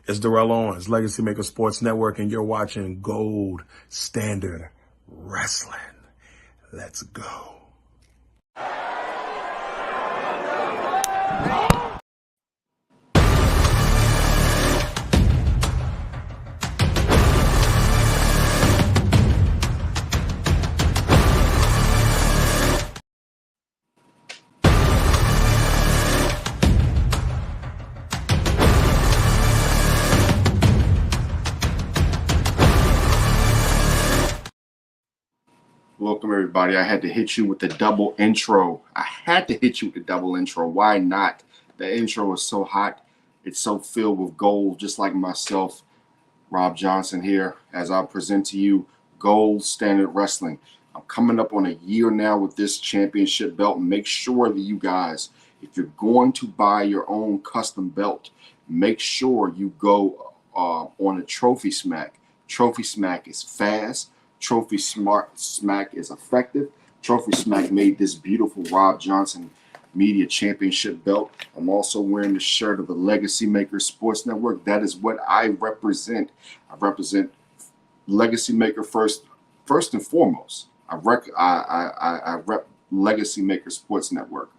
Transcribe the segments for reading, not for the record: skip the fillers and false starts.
It's Darrell Owens, Legacy Maker Sports Network, and you're watching Gold Standard Wrestling. Let's go. Welcome, everybody. I had to hit you with the double intro. Why not? The intro is so hot. It's so filled with gold, just like myself, Rob Johnson here, as I present to you Gold Standard Wrestling. I'm coming up on a year now with this championship belt. Make sure that you guys, if you're going to buy your own custom belt, make sure you go on a Trophy Smack. Trophy Smack is fast. Trophy Smack is effective. Trophy Smack made this beautiful Rob Johnson Media Championship belt. I'm also wearing the shirt of the Legacy Maker Sports Network. That is what I represent. I represent Legacy Maker first and foremost. I rep Legacy Maker Sports Network.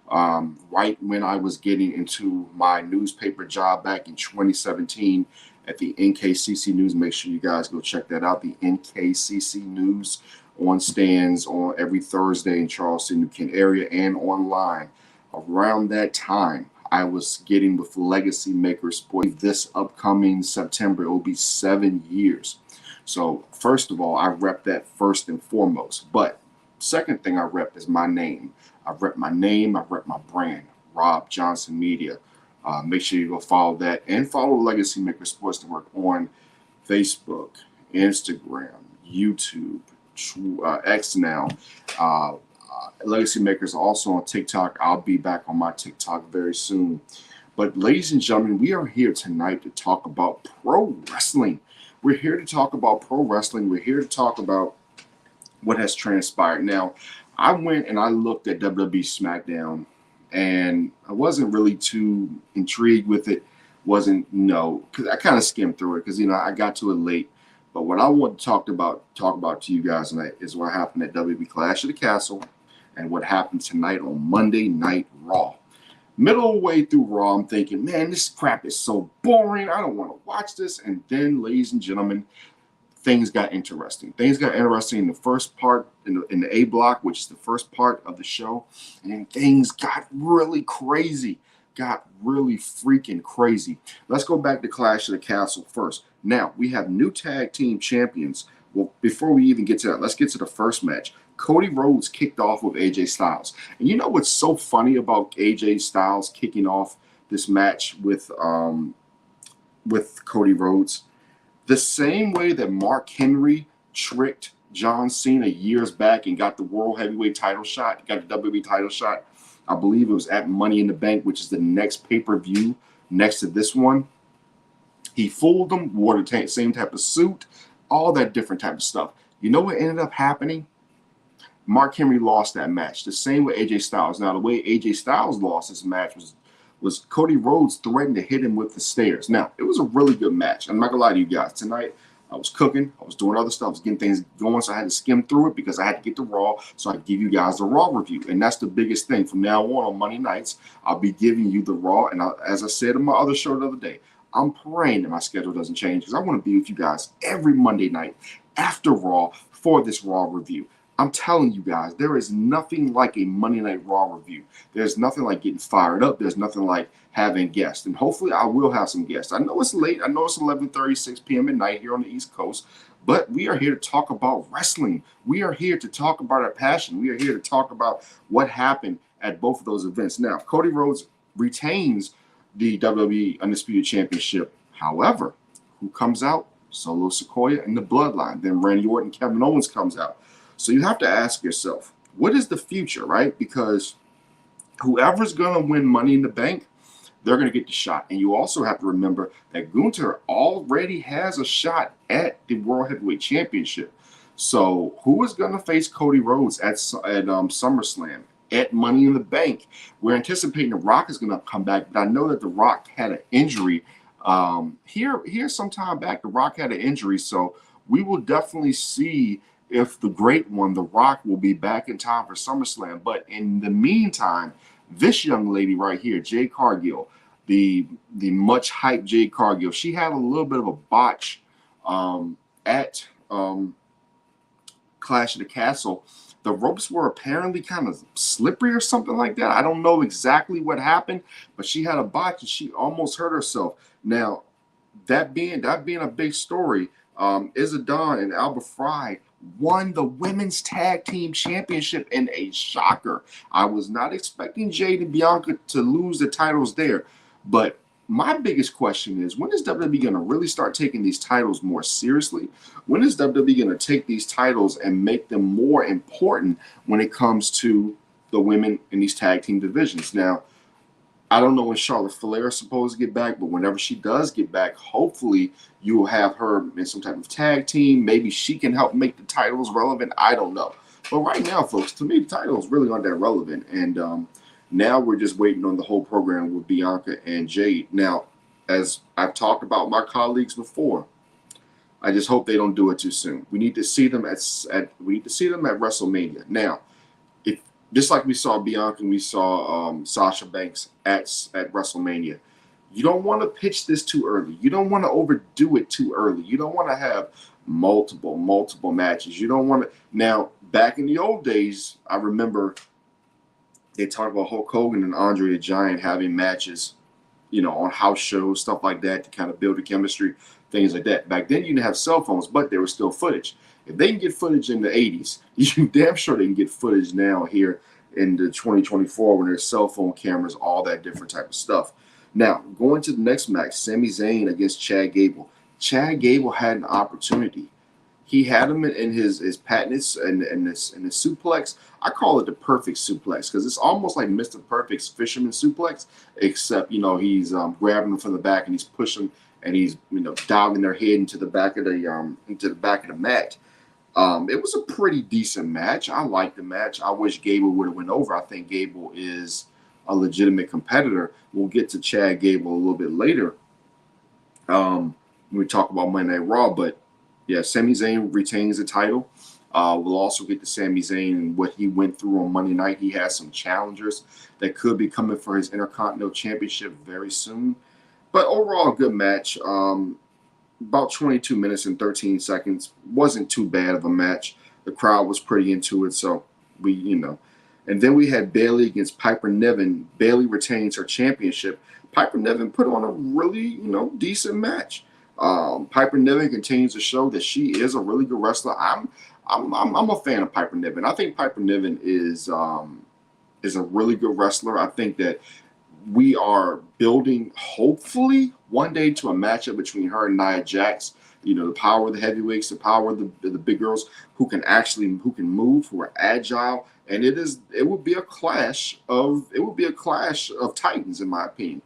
Right when I was getting into my newspaper job back in 2017 at the NKCC News. Make sure you guys go check that out. The NKCC News on stands on every Thursday in Charleston, New Kent area, and online. Around that time, I was getting with Legacy Maker Sports. This upcoming September, it will be 7 years. So first of all, I rep that first and foremost. But second thing I rep is my name. I rep my name. I rep my brand, Rob Johnson Media. Make sure you go follow that and follow Legacy Maker Sports Network on Facebook, Instagram, YouTube, X now. Legacy Makers also on TikTok. I'll be back on my TikTok very soon. But ladies and gentlemen, we are here tonight to talk about pro wrestling. We're here to talk about pro wrestling. We're here to talk about what has transpired. Now, I went and I looked at WWE SmackDown, and I wasn't really too intrigued with it. Because I kind of skimmed through it because I got to it late. But what I want to talk about to you guys tonight is what happened at WWE Clash of the Castle and what happened tonight on Monday Night Raw. Middle of the way through Raw, I'm thinking, man, this crap is so boring. I don't want to watch this. And then, ladies and gentlemen, things got interesting. Things got interesting in the first part, in the A block, which is the first part of the show. And then things got really crazy. Got really freaking crazy. Let's go back to Clash of the Castle first. Now, we have new tag team champions. Well, before we even get to that, let's get to the first match. Cody Rhodes kicked off with AJ Styles. And you know what's so funny about AJ Styles kicking off this match with Cody Rhodes? The same way that Mark Henry tricked John Cena years back and got the World Heavyweight title shot, got the WWE title shot. I believe it was at Money in the Bank, which is the next pay-per-view next to this one. He fooled them, wore the same type of suit, all that different type of stuff. You know what ended up happening? Mark Henry lost that match, the same way AJ Styles. Now, the way AJ Styles lost this match was Cody Rhodes threatened to hit him with the stairs. Now, it was a really good match. I'm not going to lie to you guys. Tonight, I was cooking. I was doing other stuff. I was getting things going, so I had to skim through it because I had to get the Raw, so I could give you guys the Raw review. And that's the biggest thing. From now on Monday nights, I'll be giving you the Raw. And as I said in my other show the other day, I'm praying that my schedule doesn't change because I want to be with you guys every Monday night after Raw for this Raw review. I'm telling you guys, there is nothing like a Monday Night Raw review. There's nothing like getting fired up. There's nothing like having guests. And hopefully I will have some guests. I know it's late. I know it's 11:36 p.m. at night here on the East Coast. But we are here to talk about wrestling. We are here to talk about our passion. We are here to talk about what happened at both of those events. Now, Cody Rhodes retains the WWE Undisputed Championship. However, who comes out? Solo Sikoa and the Bloodline. Then Randy Orton, Kevin Owens comes out. So you have to ask yourself, what is the future, right? Because whoever's going to win Money in the Bank, they're going to get the shot. And you also have to remember that Gunther already has a shot at the World Heavyweight Championship. So who is going to face Cody Rhodes at SummerSlam, at Money in the Bank? We're anticipating The Rock is going to come back, but I know that The Rock had an injury Here some time back, The Rock had an injury, so we will definitely see if the great one, The Rock, will be back in time for SummerSlam. But in the meantime, this young lady right here, Jade Cargill, the much hyped Jade Cargill, she had a little bit of a botch at Clash of the Castle. The ropes were apparently kind of slippery or something like that. I don't know exactly what happened, but she had a botch and she almost hurt herself. Now, that being a big story, Izzy Dawn and Alba Fry won the women's tag team championship in a shocker. I was not expecting Jade and Bianca to lose the titles there, but my biggest question is, when is WWE going to really start taking these titles more seriously? When is WWE going to take these titles and make them more important when it comes to the women in these tag team divisions? Now, I don't know when Charlotte Flair is supposed to get back, but whenever she does get back, hopefully you will have her in some type of tag team. Maybe she can help make the titles relevant. I don't know. But right now, folks, to me, the titles really aren't that relevant. And now we're just waiting on the whole program with Bianca and Jade. Now, as I've talked about my colleagues before, I just hope they don't do it too soon. We need to see them at WrestleMania. Now, if just like we saw Bianca and we saw Sasha Banks at WrestleMania, you don't want to pitch this too early. You don't want to overdo it too early. You don't want to have multiple matches. You don't want to. Now, back in the old days, I remember they talked about Hulk Hogan and Andre the Giant having matches, on house shows, stuff like that, to kind of build the chemistry, things like that. Back then, you didn't have cell phones, but there was still footage. If they can get footage in the 80s, you damn sure they can get footage now here in the 2024 when there's cell phone cameras, all that different type of stuff. Now, going to the next match, Sami Zayn against Chad Gable. Chad Gable had an opportunity. He had him in his patented and his suplex. I call it the perfect suplex because it's almost like Mr. Perfect's fisherman suplex, except he's grabbing them from the back and he's pushing and he's diving their head into the back of the mat. It was a pretty decent match. I liked the match. I wish Gable would have went over. I think Gable is a legitimate competitor. We'll get to Chad Gable a little bit later when we talk about Monday Night Raw, but yeah, Sami Zayn retains the title. We'll also get to Sami Zayn and what he went through on Monday night. He has some challengers that could be coming for his Intercontinental Championship very soon. But overall, a good match. About 22 minutes and 13 seconds. Wasn't too bad of a match. The crowd was pretty into it, so And then we had Bayley against Piper Niven. Bayley retains her championship. Piper Niven put on a really, decent match. Piper Niven continues to show that she is a really good wrestler. I'm a fan of Piper Niven. I think Piper Niven is a really good wrestler. I think that we are building, hopefully, one day to a matchup between her and Nia Jax. The power of the heavyweights, the power of the big girls who can move, who are agile, and it would be a clash of titans, in my opinion,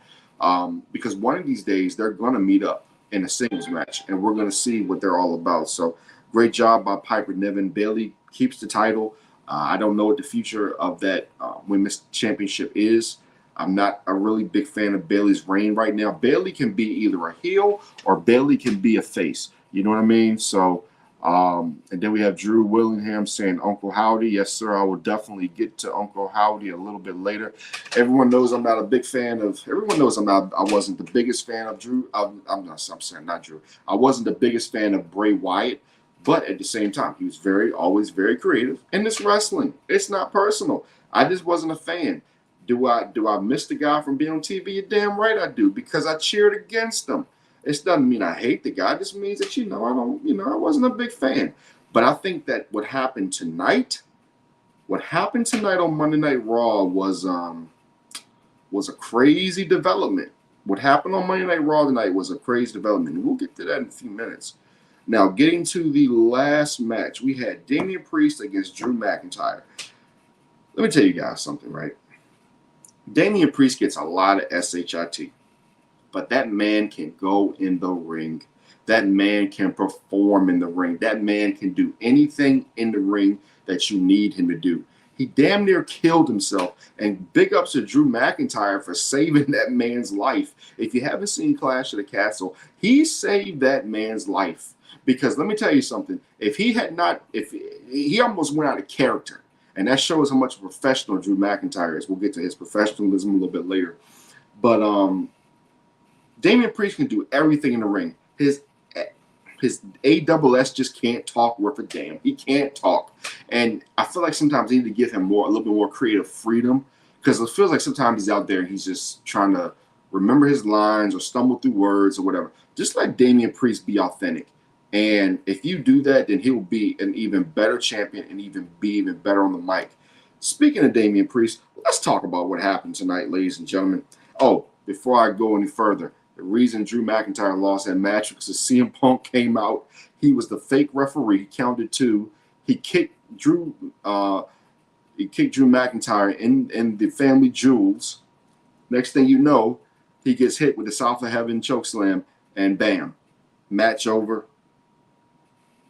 because one of these days they're gonna meet up in a singles match, and we're going to see what they're all about. So great job by Piper Niven. Bayley keeps the title. I don't know what the future of that women's championship is. I'm not a really big fan of Bayley's reign right now. Bayley can be either a heel or Bayley can be a face. You know what I mean? So, and then we have Drew Willingham saying Uncle Howdy. Yes, sir. I will definitely get to Uncle Howdy a little bit later. Everyone knows I'm not a big fan of. Everyone knows I wasn't the biggest fan of Drew. I'm saying not Drew. I wasn't the biggest fan of Bray Wyatt, but at the same time, he was always very creative. And it's wrestling. It's not personal. I just wasn't a fan. Do I miss the guy from being on TV? You're damn right I do, because I cheered against him. It doesn't mean I hate the guy. It just means that I wasn't a big fan. But I think that what happened tonight on Monday Night Raw was a crazy development. What happened on Monday Night Raw tonight was a crazy development. And we'll get to that in a few minutes. Now, getting to the last match, we had Damian Priest against Drew McIntyre. Let me tell you guys something, right? Damian Priest gets a lot of SHIT. But that man can go in the ring. That man can perform in the ring. That man can do anything in the ring that you need him to do. He damn near killed himself. And big ups to Drew McIntyre for saving that man's life. If you haven't seen Clash of the Castle, he saved that man's life. Because let me tell you something. If he had not, if he almost went out of character. And that shows how much professional Drew McIntyre is. We'll get to his professionalism a little bit later. But Damian Priest can do everything in the ring. His AWS just can't talk worth a damn. He can't talk. And I feel like sometimes they need to give him a little bit more creative freedom, because it feels like sometimes he's out there and he's just trying to remember his lines or stumble through words or whatever. Just let Damian Priest be authentic. And if you do that, then he'll be an even better champion and be even better on the mic. Speaking of Damian Priest, let's talk about what happened tonight, ladies and gentlemen. Oh, before I go any further, the reason Drew McIntyre lost that match was because CM Punk came out. He was the fake referee. He counted 2. He kicked Drew McIntyre in the family jewels. Next thing you know, he gets hit with the South of Heaven chokeslam, and bam, match over.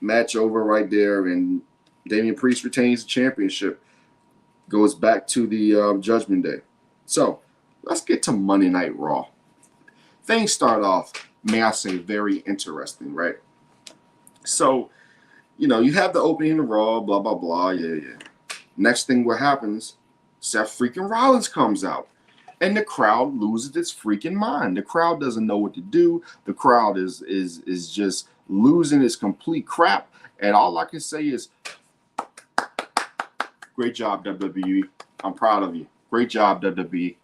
Match over right there, and Damian Priest retains the championship. Goes back to the Judgment Day. So let's get to Monday Night Raw. Things start off, may I say, very interesting, right? So, you have the opening of Raw, blah, blah, blah, yeah. Next thing what happens, Seth freaking Rollins comes out. And the crowd loses its freaking mind. The crowd doesn't know what to do. The crowd is just losing its complete crap. And all I can say is, great job, WWE. I'm proud of you. Great job, WWE.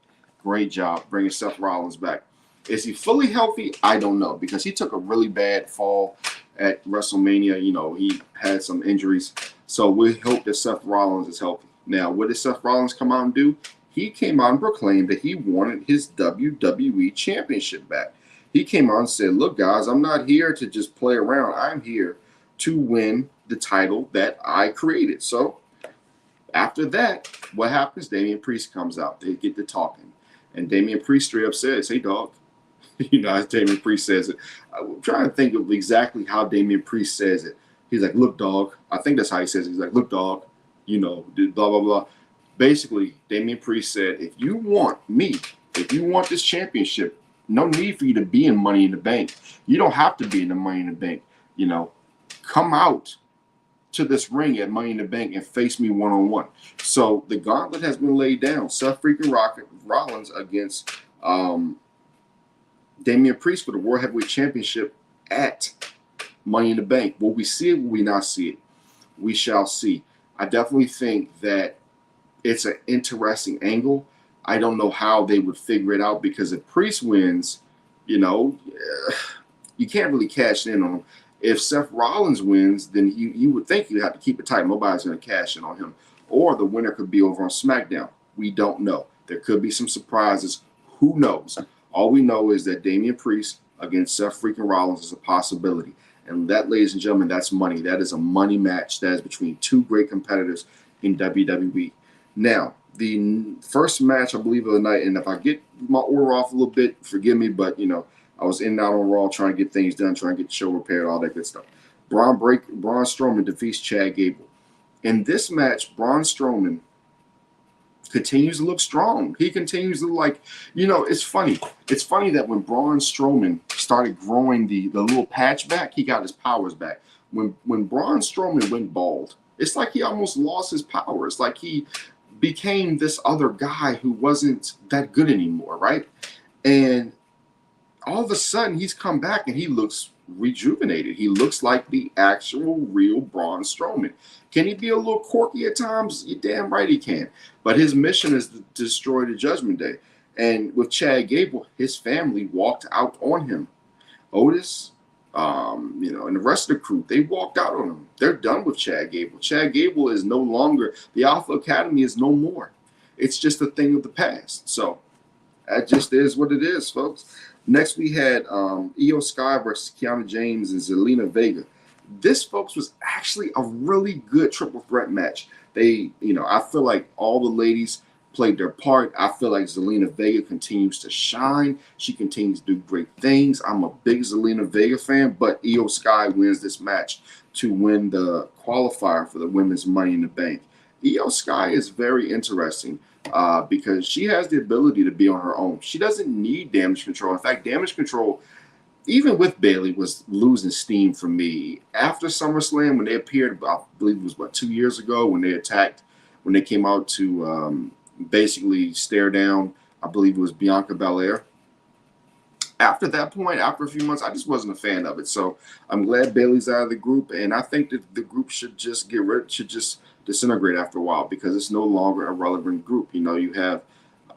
Great job bringing Seth Rollins back. Is he fully healthy? I don't know, because he took a really bad fall at WrestleMania. He had some injuries. So we hope that Seth Rollins is healthy. Now, what did Seth Rollins come out and do? He came out and proclaimed that he wanted his WWE Championship back. He came out and said, look, guys, I'm not here to just play around. I'm here to win the title that I created. So after that, what happens? Damian Priest comes out. They get to talking. And Damian Priest straight up says, hey, dog. As Damian Priest says it. I'm trying to think of exactly how Damian Priest says it. He's like, look, dog. I think that's how he says it. He's like, look, dog. Blah, blah, blah. Basically, Damian Priest said, if you want this championship, no need for you to be in Money in the Bank. You don't have to be in the Money in the Bank. Come out to this ring at Money in the Bank and face me one-on-one. So the gauntlet has been laid down. Seth freaking Rollins against Damian Priest for the World Heavyweight Championship at Money in the Bank. Will we see it? Will we not see it? We shall see. I definitely think that it's an interesting angle. I don't know how they would figure it out, because if Priest wins, you can't really cash in on him. If Seth Rollins wins, then you would think you have to keep it tight. Nobody's going to cash in on him. Or the winner could be over on SmackDown. We don't know. There could be some surprises. Who knows? All we know is that Damian Priest against Seth freaking Rollins is a possibility. And that, ladies and gentlemen, that's money. That is a money match. That is between two great competitors in WWE. Now, the first match, I believe, of the night, and if I get my order off a little bit, forgive me, but, I was in and out on Raw trying to get things done, trying to get the show repaired, all that good stuff. Braun Strowman defeats Chad Gable. In this match, Braun Strowman continues to look strong. He continues to look like, it's funny. It's funny that when Braun Strowman started growing the little patch back, he got his powers back. When Braun Strowman went bald, it's like he almost lost his power. It's like he became this other guy who wasn't that good anymore, right? And all of a sudden, he's come back and he looks rejuvenated. He looks like the actual real Braun Strowman. Can he be a little quirky at times? You're damn right he can. But his mission is to destroy the Judgment Day. And with Chad Gable, his family walked out on him. Otis, and the rest of the crew, they walked out on him. They're done with Chad Gable. Chad Gable is no longer, the Alpha Academy is no more. It's just a thing of the past. So that just is what it is, folks. Next, we had Io Sky versus Kiana James and Zelina Vega. This, folks, was actually a really good triple threat match. I feel like all the ladies played their part. I feel like Zelina Vega continues to shine. She continues to do great things. I'm a big Zelina Vega fan, but Io Sky wins this match to win the qualifier for the Women's Money in the Bank. Io Sky is very interesting because she has the ability to be on her own. She doesn't need Damage Control. In fact, Damage Control, even with Bayley, was losing steam for me after SummerSlam when they appeared. I believe it was what, 2 years ago when they attacked, when they came out to basically stare down. I believe it was Bianca Belair. After that point, after a few months, I just wasn't a fan of it. So I'm glad Bayley's out of the group, and I think that the group should just should just disintegrate after a while because it's no longer a relevant group. You know, you have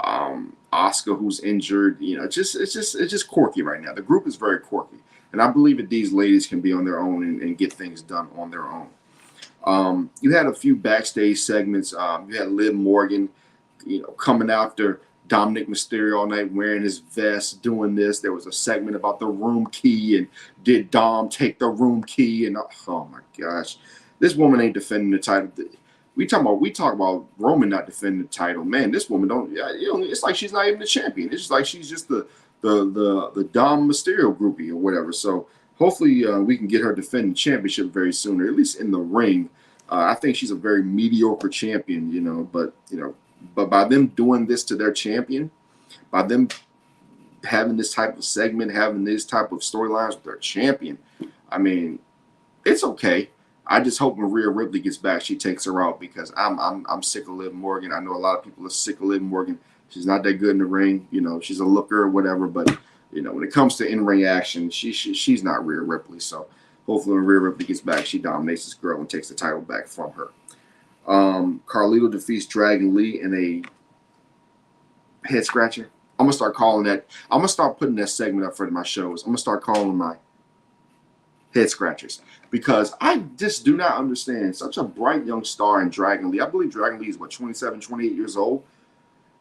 Asuka who's injured. You know, it's just quirky right now. The group is very quirky, and I believe that these ladies can be on their own and get things done on their own. You had a few backstage segments. You had Liv Morgan, you know, coming after Dominic Mysterio all night wearing his vest, doing this. There was a segment about the room key and did Dom take the room key? And oh my gosh, this woman ain't defending the title. We talk about Roman not defending the title. Man, this woman don't. You know, it's like she's not even the champion. It's just like she's just the Dom Mysterio groupie or whatever. So hopefully we can get her defending the championship very soon, or at least in the ring. I think she's a very mediocre champion, you know, but by them doing this to their champion, by them having this type of segment, having this type of storylines with their champion, I mean, it's okay. I just hope when Rhea Ripley gets back, she takes her out because I'm sick of Liv Morgan. I know a lot of people are sick of Liv Morgan. She's not that good in the ring, you know. She's a looker or whatever, but you know, when it comes to in-ring action, she's not Rhea Ripley. So hopefully when Rhea Ripley gets back, she dominates this girl and takes the title back from her. Carlito defeats Dragon Lee in a head scratcher. I'm gonna start calling that. I'm gonna start putting that segment up for my shows. I'm gonna start calling them my head scratchers because I just do not understand such a bright young star in Dragon Lee. I believe Dragon Lee is what, 27, 28 years old.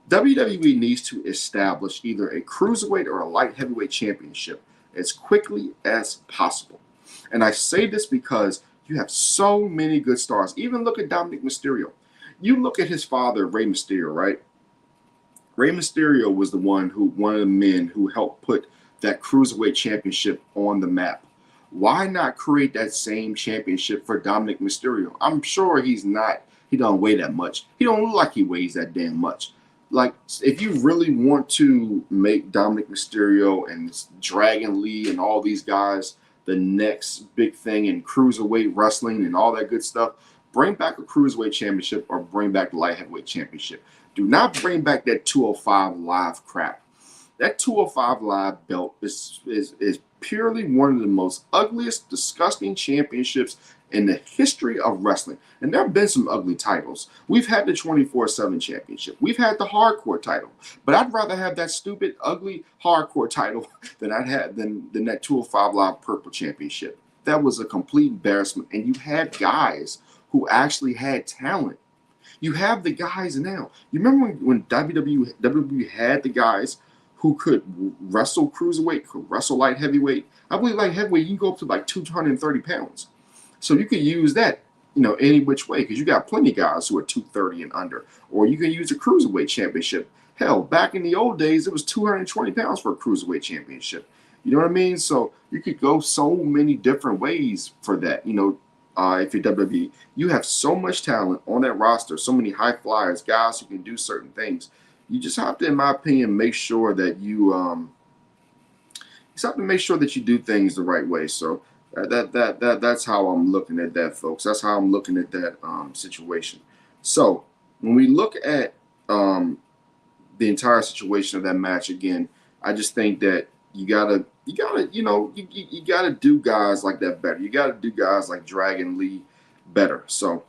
WWE needs to establish either a cruiserweight or a light heavyweight championship as quickly as possible. And I say this because you have so many good stars. Even look at Dominic Mysterio. You look at his father, Rey Mysterio, right? Rey Mysterio was one of the men who helped put that cruiserweight championship on the map. Why not create that same championship for Dominic Mysterio? I'm sure he don't weigh that much. He don't look like he weighs that damn much. Like, if you really want to make Dominic Mysterio and Dragon Lee and all these guys the next big thing in cruiserweight wrestling and all that good stuff, bring back a cruiserweight championship or bring back the light heavyweight championship. Do not bring back that 205 Live crap. That 205 Live belt is purely one of the most ugliest, disgusting championships in the history of wrestling. And there have been some ugly titles. We've had the 24/7 championship. We've had the hardcore title. But I'd rather have that stupid, ugly hardcore title than that 205 Live purple championship. That was a complete embarrassment. And you had guys who actually had talent. You have the guys now. You remember when WWE had the guys who could wrestle cruiserweight, could wrestle light heavyweight? I believe light heavyweight, you can go up to like 230 pounds. So you could use that, you know, any which way because you got plenty of guys who are 230 and under. Or you can use a cruiserweight championship. Hell, back in the old days, it was 220 pounds for a cruiserweight championship. You know what I mean? So you could go so many different ways for that. You know, if you're WWE, you have so much talent on that roster, so many high flyers, guys who can do certain things. You just have to, in my opinion, make sure that you do things the right way. So that's how I'm looking at that, folks. That's how I'm looking at that situation. So when we look at the entire situation of that match again, I just think that you gotta do guys like that better. You gotta do guys like Dragon Lee better. So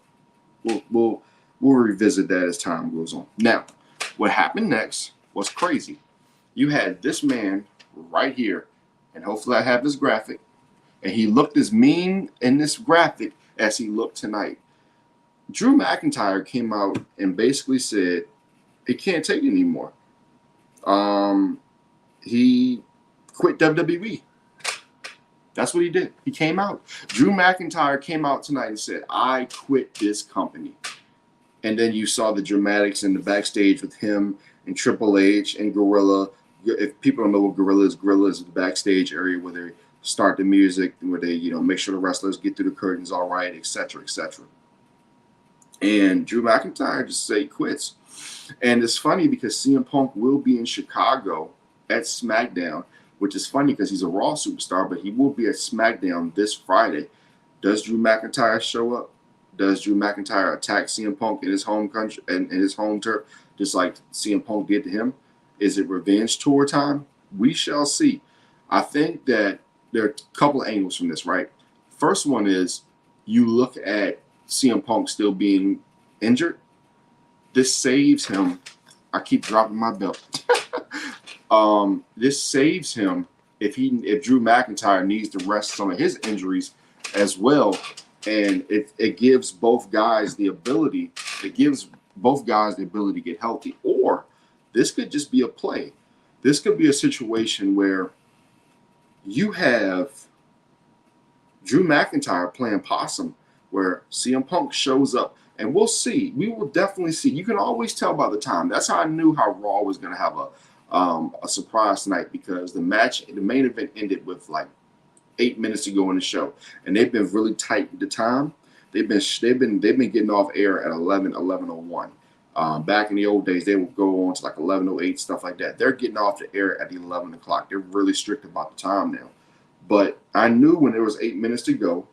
we'll revisit that as time goes on. Now, what happened next was crazy. You had this man right here, and hopefully I have this graphic, and he looked as mean in this graphic as he looked tonight. Drew McIntyre came out and basically said he can't take it anymore. He quit WWE. That's what he did. He came out. Drew McIntyre came out tonight and said, I quit this company. And then you saw the dramatics in the backstage with him and Triple H and Gorilla. If people don't know what Gorilla is the backstage area where they start the music, where they, make sure the wrestlers get through the curtains all right, etc., etc. And Drew McIntyre just say he quits. And it's funny because CM Punk will be in Chicago at SmackDown, which is funny because he's a Raw superstar, but he will be at SmackDown this Friday. Does Drew McIntyre show up? Does Drew McIntyre attack CM Punk in his home country and in his home turf, just like CM Punk did to him? Is it revenge tour time? We shall see. I think that there are a couple of angles from this, right? First one is you look at CM Punk still being injured. This saves him. I keep dropping my belt. This saves him if Drew McIntyre needs to rest some of his injuries as well, and it gives both guys the ability. It gives both guys the ability to get healthy. Or this could just be a play. This could be a situation where you have Drew McIntyre playing possum, where CM Punk shows up. And we'll see. We will definitely see. You can always tell by the time. That's how I knew how Raw was going to have a surprise tonight, because the main event ended with like 8 minutes to go in the show, and they've been really tight with the time. They've been getting off air at 11:01. Back in the old days, they would go on to like 11:08, stuff like that. They're getting off the air at 11 o'clock. They're really strict about the time now. But I knew when there was 8 minutes to go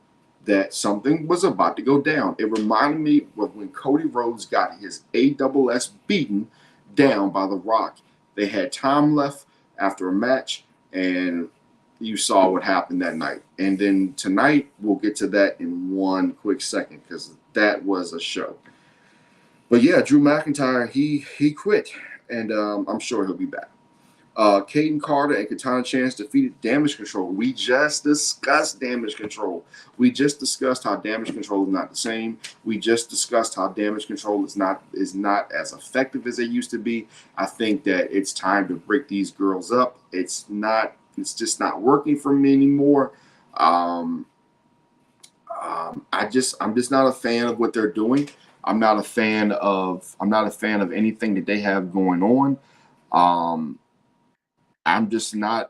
that something was about to go down. It reminded me of when Cody Rhodes got his ASS beaten down by The Rock. They had time left after a match, and you saw what happened that night. And then tonight, we'll get to that in one quick second, because that was a show. But yeah, Drew McIntyre, he quit, and I'm sure he'll be back. Caden Carter and Katana Chance defeated Damage Control. We just discussed Damage Control. We just discussed how Damage Control is not the same. We just discussed how Damage Control is not as effective as they used to be. I think that it's time to break these girls up. It's just not working for me anymore. I'm just not a fan of what they're doing. I'm not a fan of anything that they have going on. I'm just not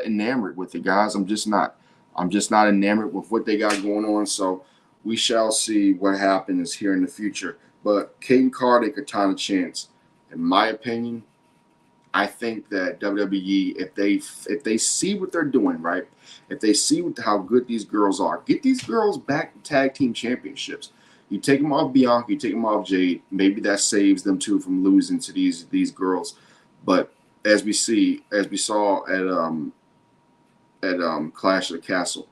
enamored with it, guys. I'm just not enamored with what they got going on. So we shall see what happens here in the future. But Caden Carter and Katana Chance, in my opinion, I think that WWE, if they see what they're doing, right? If they see how good these girls are, get these girls back to tag team championships. You take them off Bianca, you take them off Jade. Maybe that saves them too from losing to these girls. But as we saw at Clash of the Castle,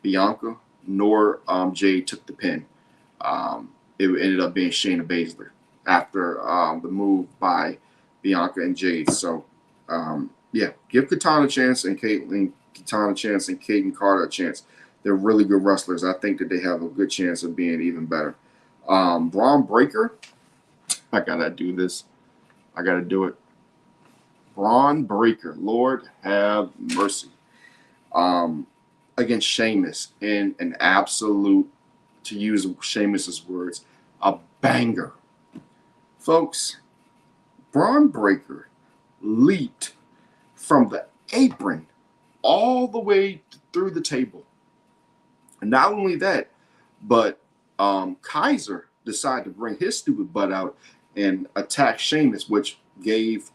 Bianca nor Jade took the pin. It ended up being Shayna Baszler after the move by Bianca and Jade. So yeah, give Katana Chance and Caden Carter a chance. They're really good wrestlers. I think that they have a good chance of being even better. Braun Breaker, I gotta do this. I gotta do it. Braun Breaker, Lord have mercy, against Sheamus in an absolute, to use Sheamus's words, a banger. Folks, Braun Breaker leaped from the apron all the way through the table. And not only that, but Kaiser decided to bring his stupid butt out and attack Sheamus, which gave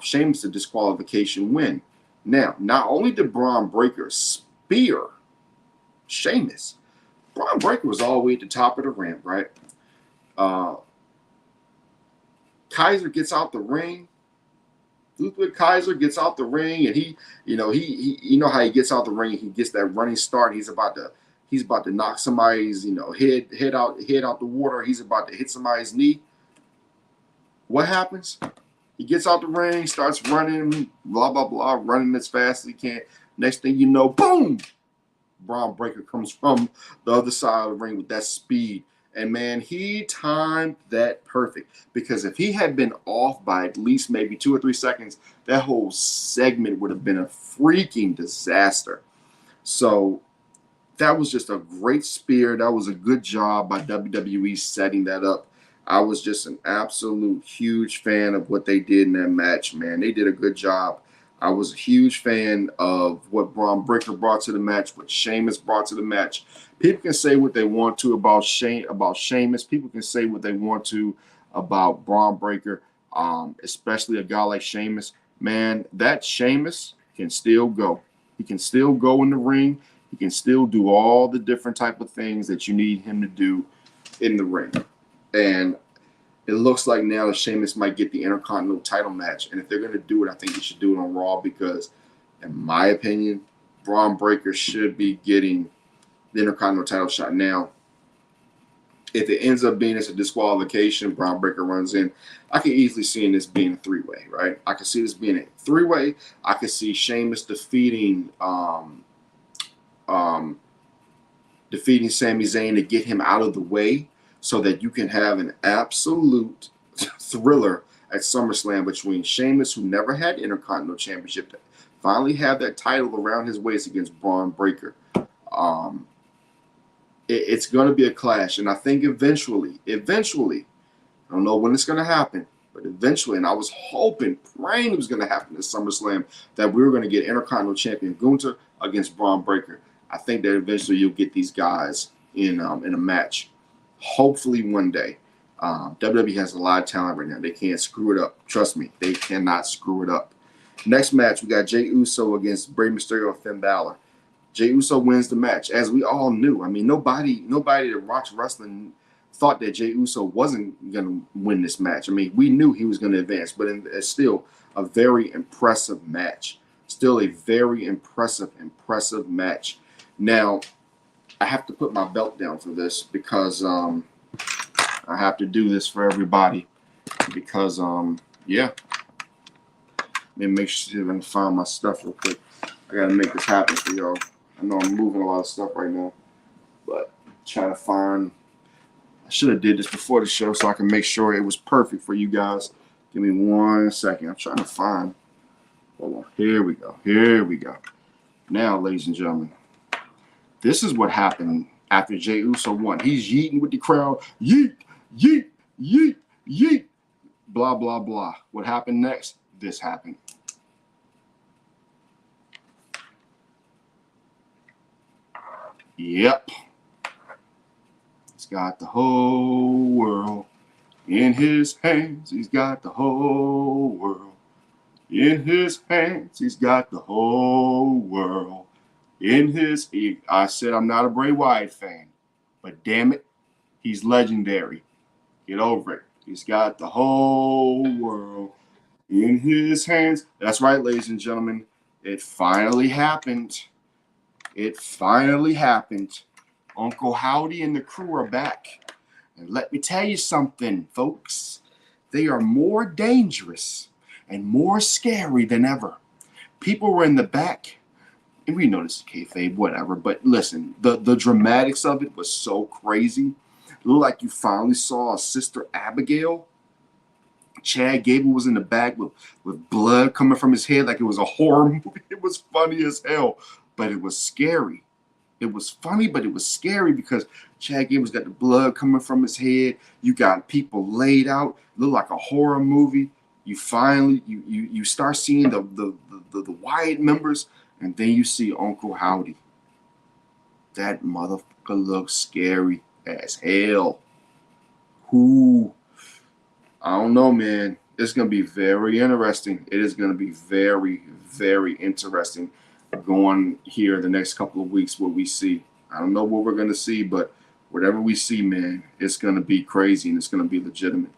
Sheamus a disqualification win. Now, not only did Braun Breaker spear Sheamus, Braun Breaker was all the way at the top of the ramp, right? Kaiser gets out the ring. Ludwig Kaiser gets out the ring, and he how he gets out the ring. He gets that running start. He's about to knock somebody's head out the water. He's about to hit somebody's knee. What happens? He gets out the ring, starts running, blah, blah, blah, running as fast as he can. Next thing you know, boom! Braun Breaker comes from the other side of the ring with that speed. And, man, he timed that perfect. Because if he had been off by at least maybe 2 or 3 seconds, that whole segment would have been a freaking disaster. So that was just a great spear. That was a good job by WWE setting that up. I was just an absolute huge fan of what they did in that match, man. They did a good job. I was a huge fan of what Braun Breaker brought to the match, what Sheamus brought to the match. People can say what they want to about Sheamus. People can say what they want to about Braun Breaker, especially a guy like Sheamus. Man, that Sheamus can still go. He can still go in the ring. He can still do all the different type of things that you need him to do in the ring. And it looks like now that Sheamus might get the Intercontinental title match. And if they're going to do it, I think they should do it on Raw because, in my opinion, Braun Breaker should be getting the Intercontinental title shot. Now, if it ends up being as a disqualification, Braun Breaker runs in, I can easily see this being a three-way, right? I can see this being a three-way. I can see Sheamus defeating Sami Zayn to get him out of the way so that you can have an absolute thriller at SummerSlam between Sheamus, who never had Intercontinental Championship, to finally have that title around his waist against Braun Breaker. It's going to be a clash, and I think eventually, I don't know when it's going to happen, but eventually, and I was hoping, praying it was going to happen at SummerSlam, that we were going to get Intercontinental Champion Gunther against Braun Breaker. I think that eventually you'll get these guys in a match. Hopefully one day. WWE has a lot of talent right now. They can't screw it up. Trust me, they cannot screw it up. Next match, we got Jey Uso against Rey Mysterio and Finn Balor. Jey Uso wins the match, as we all knew. I mean, nobody that watched wrestling thought that Jey Uso wasn't going to win this match. I mean, we knew he was going to advance, but it's still a very impressive match. Still a very impressive match. Now, I have to put my belt down for this because I have to do this for everybody because, yeah. Let me make sure I can find my stuff real quick. I got to make this happen for y'all. I know I'm moving a lot of stuff right now, but trying to find. I should have did this before the show so I can make sure it was perfect for you guys. Give me 1 second. I'm trying to find. Hold on. Here we go. Now, ladies and gentlemen, this is what happened after Jey Uso won. He's yeeting with the crowd. Yeet, yeet, yeet, yeet. Blah, blah, blah. What happened next? This happened. Yep. He's got the whole world in his hands. He's got the whole world in his hands. He's got the whole world in his. I said I'm not a Bray Wyatt fan, but damn it, he's legendary. Get over it. He's got the whole world in his hands. That's right, ladies and gentlemen. It finally happened. It finally happened. Uncle Howdy and the crew are back. And let me tell you something, folks. They are more dangerous and more scary than ever. People were in the back. And we know this is kayfabe, whatever. But listen, the dramatics of it was so crazy. It looked like you finally saw Sister Abigail. Chad Gable was in the back with blood coming from his head like it was a horror movie. It was funny as hell. But it was scary. It was funny, but it was scary because Chad Gable's got the blood coming from his head. You got people laid out, look like a horror movie. You finally you start seeing the Wyatt members, and then you see Uncle Howdy. That motherfucker looks scary as hell. Who? I don't know, man. It's gonna be very interesting. It is gonna be very, very interesting. Going here the next couple of weeks, what we see. I don't know what we're going to see, but whatever we see, man, it's going to be crazy and it's going to be legitimate.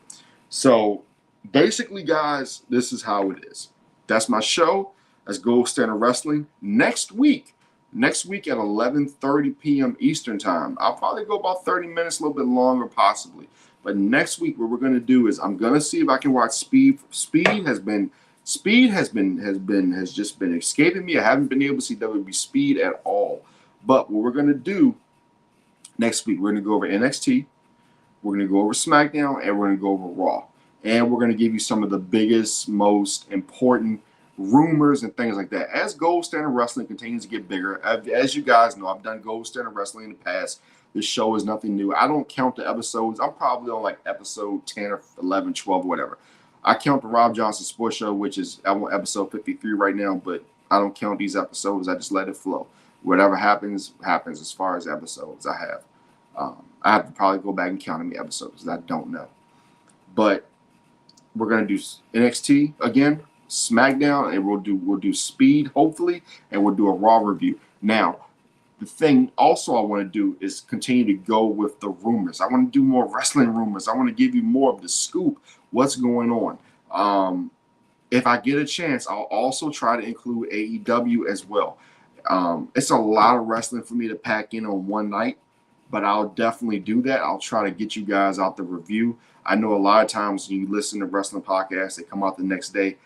So basically, guys, this is how it is. That's my show. That's Gold Standard Wrestling. Next week at 11:30 p.m. Eastern Time. I'll probably go about 30 minutes, a little bit longer possibly. But next week, what we're going to do is I'm going to see if I can watch Speed. Speed has just been escaping me. I haven't been able to see WWE Speed at all. But what we're going to do next week, we're going to go over NXT, we're going to go over SmackDown, and we're going to go over Raw. And we're going to give you some of the biggest, most important rumors and things like that. As Gold Standard Wrestling continues to get bigger, as you guys know, I've done Gold Standard Wrestling in the past. This show is nothing new. I don't count the episodes. I'm probably on like episode 10 or 11, 12, whatever. I count the Rob Johnson Sports Show, which is I'm on episode 53 right now, but I don't count these episodes. I just let it flow. Whatever happens, happens as far as episodes I have. I have to probably go back and count how many episodes because I don't know. But we're gonna do NXT again, SmackDown, and we'll do Speed hopefully, and we'll do a Raw review. Now, the thing also I want to do is continue to go with the rumors. I want to do more wrestling rumors. I want to give you more of the scoop, what's going on. If I get a chance, I'll also try to include AEW as well. It's a lot of wrestling for me to pack in on one night, but I'll definitely do that. I'll try to get you guys out the review. I know a lot of times when you listen to wrestling podcasts, they come out the next day.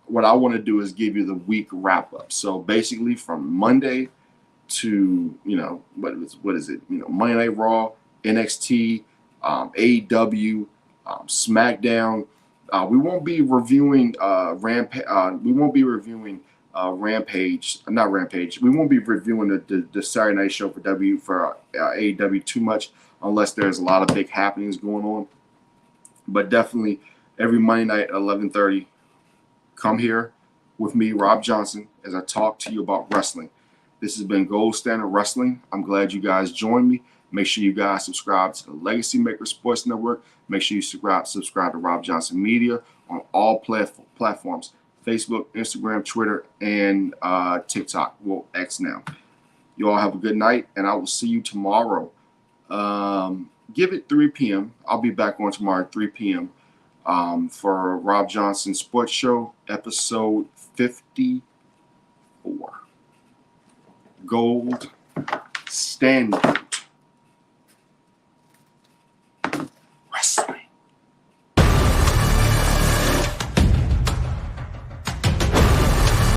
What I want to do is give you the week wrap up. So basically from Monday to, what is it? Monday Night Raw, NXT, AEW, SmackDown. We won't be reviewing Rampage. We won't be reviewing Rampage. Not Rampage. We won't be reviewing the Saturday night show for AEW too much unless there's a lot of big happenings going on. But definitely every Monday night at 11:30, come here with me, Rob Johnson, as I talk to you about wrestling. This has been Gold Standard Wrestling. I'm glad you guys joined me. Make sure you guys subscribe to the Legacy Maker Sports Network. Make sure you subscribe to Rob Johnson Media on all platforms: Facebook, Instagram, Twitter, and TikTok. Well, X now. You all have a good night, and I will see you tomorrow. Give it 3 p.m. I'll be back on tomorrow at 3 p.m. For Rob Johnson Sports Show, episode 54. Gold Standard.